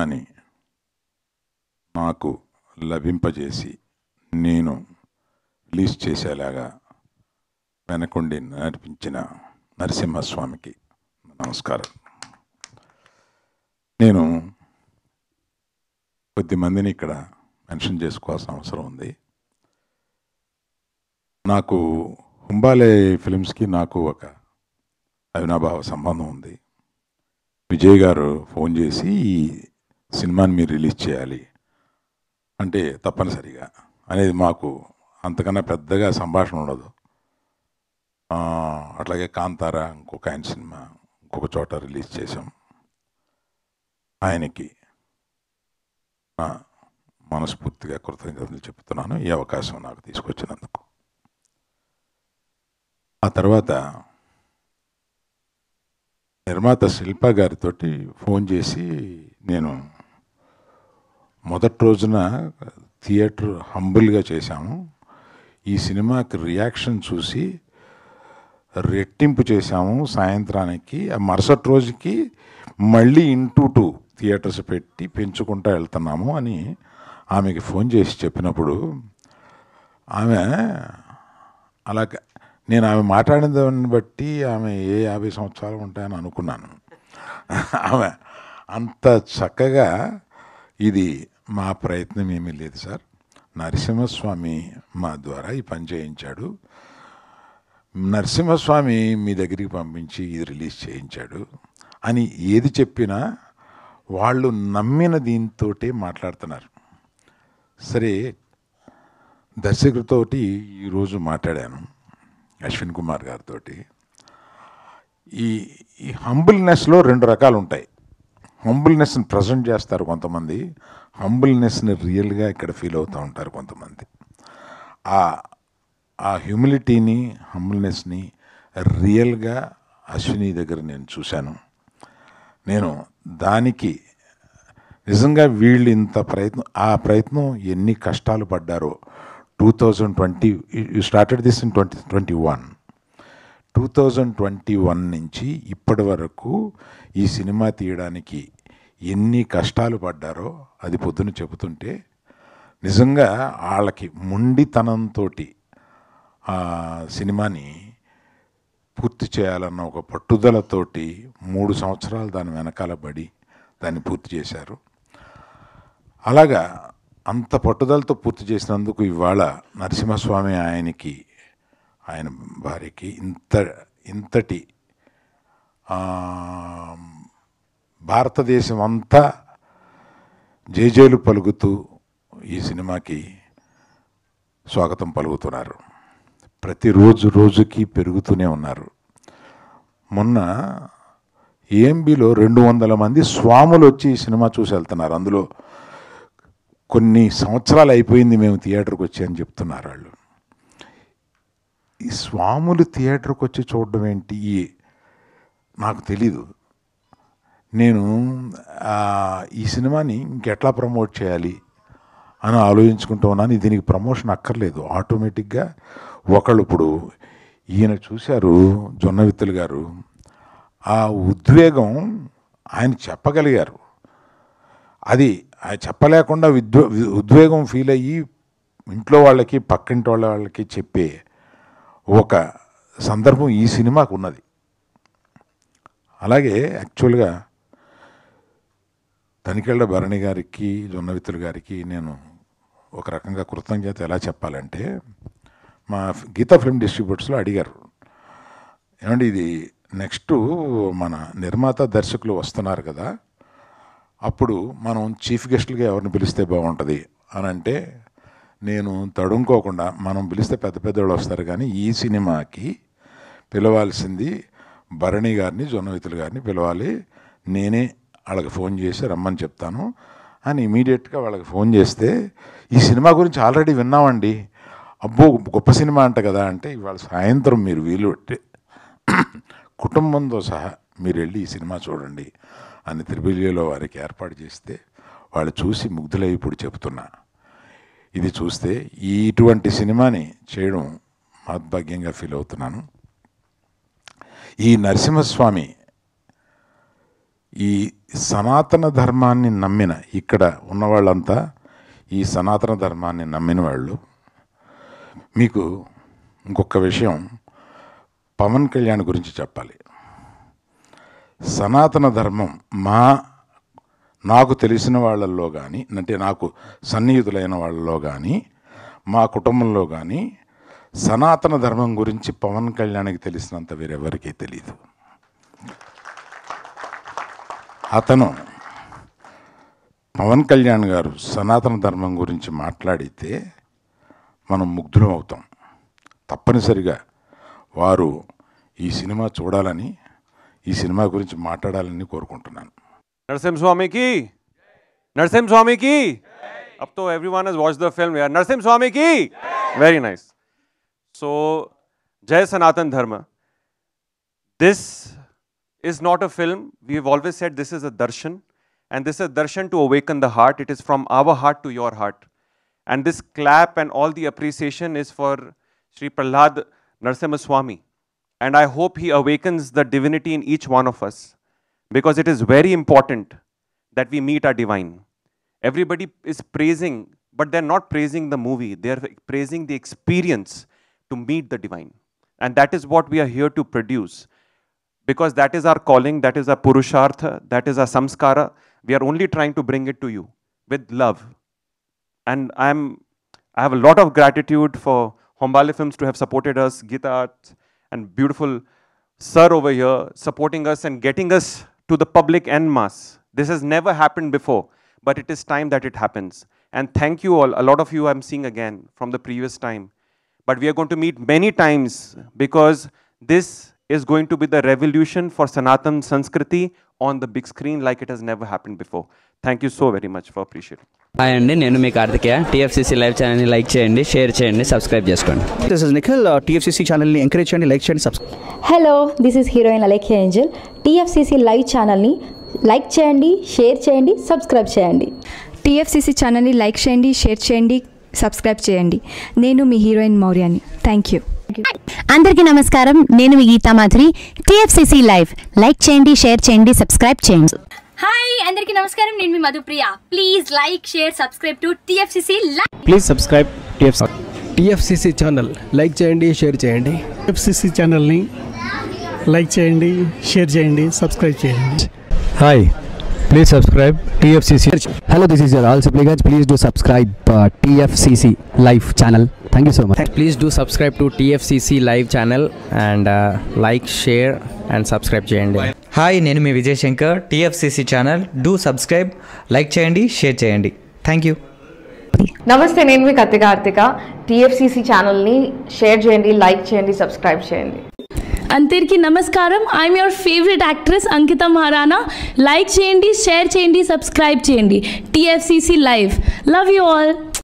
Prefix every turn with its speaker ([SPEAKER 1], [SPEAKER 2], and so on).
[SPEAKER 1] సినిమాని నాకు లభింపజేసి నేను రిలీజ్ చేసేలాగా వెనకుండి నడిపించిన నరసింహస్వామికి నమస్కారం. నేను కొద్దిమందిని ఇక్కడ మెన్షన్ చేసుకోవాల్సిన అవసరం ఉంది. నాకు హుంబాలే ఫిలిమ్స్కి నాకు ఒక అవినాభావ సంబంధం ఉంది. విజయ్ గారు ఫోన్ చేసి ఈ సినిమాని మీరు రిలీజ్ చేయాలి అంటే తప్పనిసరిగా అనేది మాకు అంతకన్నా పెద్దగా సంభాషణ ఉండదు. అట్లాగే కాంతారా ఇంకొక ఆయన సినిమా ఇంకొక చోట రిలీజ్ చేశాం. ఆయనకి మనస్ఫూర్తిగా కృతజ్ఞతలు చెప్తున్నాను ఈ అవకాశం నాకు తీసుకొచ్చినందుకు. ఆ తర్వాత నిర్మాత శిల్ప గారితో ఫోన్ చేసి నేను మొదటి రోజున థియేటర్ హంబుల్గా చేశాము. ఈ సినిమాకి రియాక్షన్ చూసి రెట్టింపు చేశాము. సాయంత్రానికి మరుసటి రోజుకి మళ్ళీ 2 థియేటర్స్ పెట్టి పెంచుకుంటూ వెళ్తున్నాము అని ఆమెకి ఫోన్ చేసి చెప్పినప్పుడు ఆమె అలాగే నేను ఆమె మాట్లాడిన దాన్ని బట్టి ఆమె ఏ 50 సంవత్సరాలు ఉంటాయని అనుకున్నాను. ఆమె అంత చక్కగా ఇది మా ప్రయత్నం ఏమీ లేదు సార్, నరసింహస్వామి మా ద్వారా ఈ పని చేయించాడు, నరసింహస్వామి మీ దగ్గరికి పంపించి ఇది రిలీజ్ చేయించాడు అని ఏది చెప్పినా వాళ్ళు నమ్మిన దీంతో మాట్లాడుతున్నారు. సరే, దర్శకుడితోటి ఈరోజు మాట్లాడాను అశ్విన్ కుమార్ గారితో. ఈ హంబుల్నెస్లో 2 రకాలు ఉంటాయి. హంబుల్నెస్ని ప్రజెంట్ చేస్తారు కొంతమంది, హంబుల్నెస్ని రియల్గా ఇక్కడ ఫీల్ అవుతూ ఉంటారు కొంతమంది. ఆ హ్యూమిలిటీని హంబుల్నెస్ని రియల్గా అశ్విని దగ్గర నేను చూశాను. నేను దానికి నిజంగా వీళ్ళు ఇంత ఆ ప్రయత్నం ఎన్ని కష్టాలు పడ్డారో. 2020 యూ స్టార్టెడ్ దిస్ ఇన్ 2021 నుంచి ఇప్పటి వరకు ఈ సినిమా తీయడానికి ఎన్ని కష్టాలు పడ్డారో అది పొద్దున చెబుతుంటే నిజంగా వాళ్ళకి మొండితనంతో ఆ సినిమాని పూర్తి చేయాలన్న ఒక పట్టుదలతోటి 3 సంవత్సరాలు దాని వెనకాల పడి దాన్ని పూర్తి చేశారు. అలాగా అంత పట్టుదలతో పూర్తి చేసినందుకు ఇవాళ నరసింహస్వామి ఆయనకి ఆయన భార్యకి ఇంతటి భారతదేశం అంతా జేజేలు పలుకుతూ ఈ సినిమాకి స్వాగతం పలుకుతున్నారు. ప్రతిరోజు రోజుకి పెరుగుతూనే ఉన్నారు. మొన్న ఏఎంబిలో 200 మంది స్వాములు వచ్చి ఈ సినిమా చూసి వెళ్తున్నారు. అందులో కొన్ని సంవత్సరాలు అయిపోయింది మేము థియేటర్కి వచ్చి అని చెప్తున్నారు వాళ్ళు. ఈ స్వాములు థియేటర్కి వచ్చి చూడడం ఏంటి నాకు తెలీదు. నేను ఈ సినిమాని ఇంకెట్లా ప్రమోట్ చేయాలి అని ఆలోచించుకుంటూ ఉన్నాను. దీనికి ప్రమోషన్ అక్కర్లేదు, ఆటోమేటిక్గా ఒకళ్ళు ఇప్పుడు ఈయన చూశారు జొన్నవిత్తులు గారు, ఆ ఉద్వేగం ఆయన చెప్పగలిగారు. అది ఆయన చెప్పలేకుండా ఉద్వేగం ఫీల్ అయ్యి ఇంట్లో వాళ్ళకి పక్కింటి వాళ్ళకి చెప్పే ఒక సందర్భం ఈ సినిమాకు ఉన్నది. అలాగే యాక్చువల్గా తనికెళ్ళ భరణి గారికి జొన్నవిత్తులు గారికి నేను ఒక రకంగా కృతజ్ఞత ఎలా చెప్పాలంటే, మా గీతా ఫిల్మ్ డిస్ట్రిబ్యూటర్స్లో అడిగారు, ఏమండి ఇది నెక్స్ట్ మన నిర్మాత దర్శకులు వస్తున్నారు కదా, అప్పుడు మనం చీఫ్ గెస్టులుగా ఎవరిని పిలిస్తే బాగుంటుంది అని అంటే, నేను తడుముకోకుండా మనం పిలిస్తే పెద్ద పెద్దవాళ్ళు వస్తారు కానీ ఈ సినిమాకి పిలవాల్సింది భరణి గారిని జొన్నవిత్తులు గారిని పిలవాలి, నేనే వాళ్ళకి ఫోన్ చేసి రమ్మని చెప్తాను అని ఇమీడియట్గా వాళ్ళకి ఫోన్ చేస్తే, ఈ సినిమా గురించి ఆల్రెడీ విన్నామండి, అబ్బో గొప్ప సినిమా అంట కదా అంటే, ఇవాళ సాయంత్రం మీరు వీలు పెట్టి కుటుంబంతో సహా మీరు వెళ్ళి ఈ సినిమా చూడండి అని త్రిబులిలో వారికి ఏర్పాటు చేస్తే వాళ్ళు చూసి ముగ్ధులై ఇప్పుడు చెప్తున్నా. ఇది చూస్తే ఇటువంటి సినిమాని చేయడం మహద్భాగ్యంగా ఫీల్ అవుతున్నాను. ఈ నరసింహస్వామి ఈ సనాతన ధర్మాన్ని నమ్మిన ఇక్కడ ఉన్నవాళ్ళంతా ఈ సనాతన ధర్మాన్ని నమ్మిన వాళ్ళు. మీకు ఇంకొక విషయం పవన్ కళ్యాణ్ గురించి చెప్పాలి. సనాతన ధర్మం నాకు తెలిసిన వాళ్ళల్లో కానీ, అంటే నాకు సన్నిహితులైన వాళ్ళలో కానీ, మా కుటుంబంలో కానీ సనాతన ధర్మం గురించి పవన్ కళ్యాణ్కి తెలిసినంత వేరెవరికీ తెలియదు. అతను పవన్ కళ్యాణ్ గారు సనాతన ధర్మం గురించి మాట్లాడితే మనం ముగ్ధులం అవుతాం. తప్పనిసరిగా వారు ఈ సినిమా చూడాలని, ఈ సినిమా గురించి మాట్లాడాలని కోరుకుంటున్నాను.
[SPEAKER 2] नरसिम्हा स्वामी की, नरसिम्हा स्वामी की. अब तो everyone has watched the film यार. नरसिम्हा स्वामी की. Very nice. So Jai Sanatan Dharma. This is not a film. We have always said this is a darshan, and this is a darshan to awaken the heart. It is from our heart to your heart. And this clap and all the appreciation is for Sri Prahlad Narasimha Swami. And I hope he awakens the divinity in each one of us. Because it is very important that we meet our divine. Everybody is praising, but they're not praising the movie. They're praising the experience to meet the divine. And that is what we are here to produce. Because that is our calling, that is our purushartha, that is our samskara. We are only trying to bring it to you with love. And I have a lot of gratitude for Hombale Films to have supported us, Geeta Arts, and beautiful sir over here supporting us and getting us to the public en masse. This has never happened before, but it is time that it happens. And thank you all. A lot of you I'm seeing again from the previous time. But we are going to meet many times because this is going to be the revolution for Sanatan Sanskriti on the big screen like it has never happened before. Thank you so very much for appreciating.
[SPEAKER 3] Hi అండి, నేను మీ Karthikeya. TFCC live ఛానల్ని like చేయండి, share చేయండి, subscribe చేసుకోండి.
[SPEAKER 4] This is Nikhil. TFCC ఛానల్ని encourage చేయండి, like చేయండి, subscribe.
[SPEAKER 5] Hello, this is heroine Alekhya Angel. TFCC live ఛానల్ని లైక్ చేయండి, షేర్ చేయండి, సబ్స్క్రైబ్ చేయండి.
[SPEAKER 6] టీఎఫ్సీసీ ఛానల్ని లైక్ చేయండి, షేర్ చేయండి, సబ్స్క్రైబ్ చేయండి. నేను మీ హీరోయిన్ మౌర్యాని. Thank you.
[SPEAKER 7] అందరికీ నమస్కారం, నేను మీ Geetha Madhuri. TFCC live like చేయండి, షేర్ చేయండి, సబ్స్క్రైబ్ చేయండి.
[SPEAKER 8] హాయ్ అందరికీ నమస్కారం, నేను మీ Madhupriya. Please like, share, subscribe to TFCC live.
[SPEAKER 4] Please subscribe TFCC channel. Like చేయండి, షేర్ చేయండి.
[SPEAKER 9] టీఎఫ్సీసీ ఛానల్ని లైక్ చేయండి, షేర్ చేయండి, సబ్స్క్రైబ్ చేయండి.
[SPEAKER 4] Hi, please subscribe TFCC. Hello, this is your ఆల్ Sipligunj. Please do subscribe TFCC live channel. Thank you so much.
[SPEAKER 3] Please do subscribe to TFCC live channel and like, share and subscribe చేయండి.
[SPEAKER 10] Hi, నేను మీ Vijay Shankar. TFCC channel do subscribe, like చేయండి, share చేయండి. Thank you.
[SPEAKER 11] నమస్తే, నేను మీ Karthika. TFCC ఛానల్ని share చేయండి, like చేయండి, సబ్స్క్రైబ్ చేయండి.
[SPEAKER 8] అందరికీ నమస్కారం, I'm your favourite actress Ankita Maharana. Like చేయండి, షేర్ చేయండి, సబ్స్క్రైబ్ చేయండి. TFCC live. Love you all.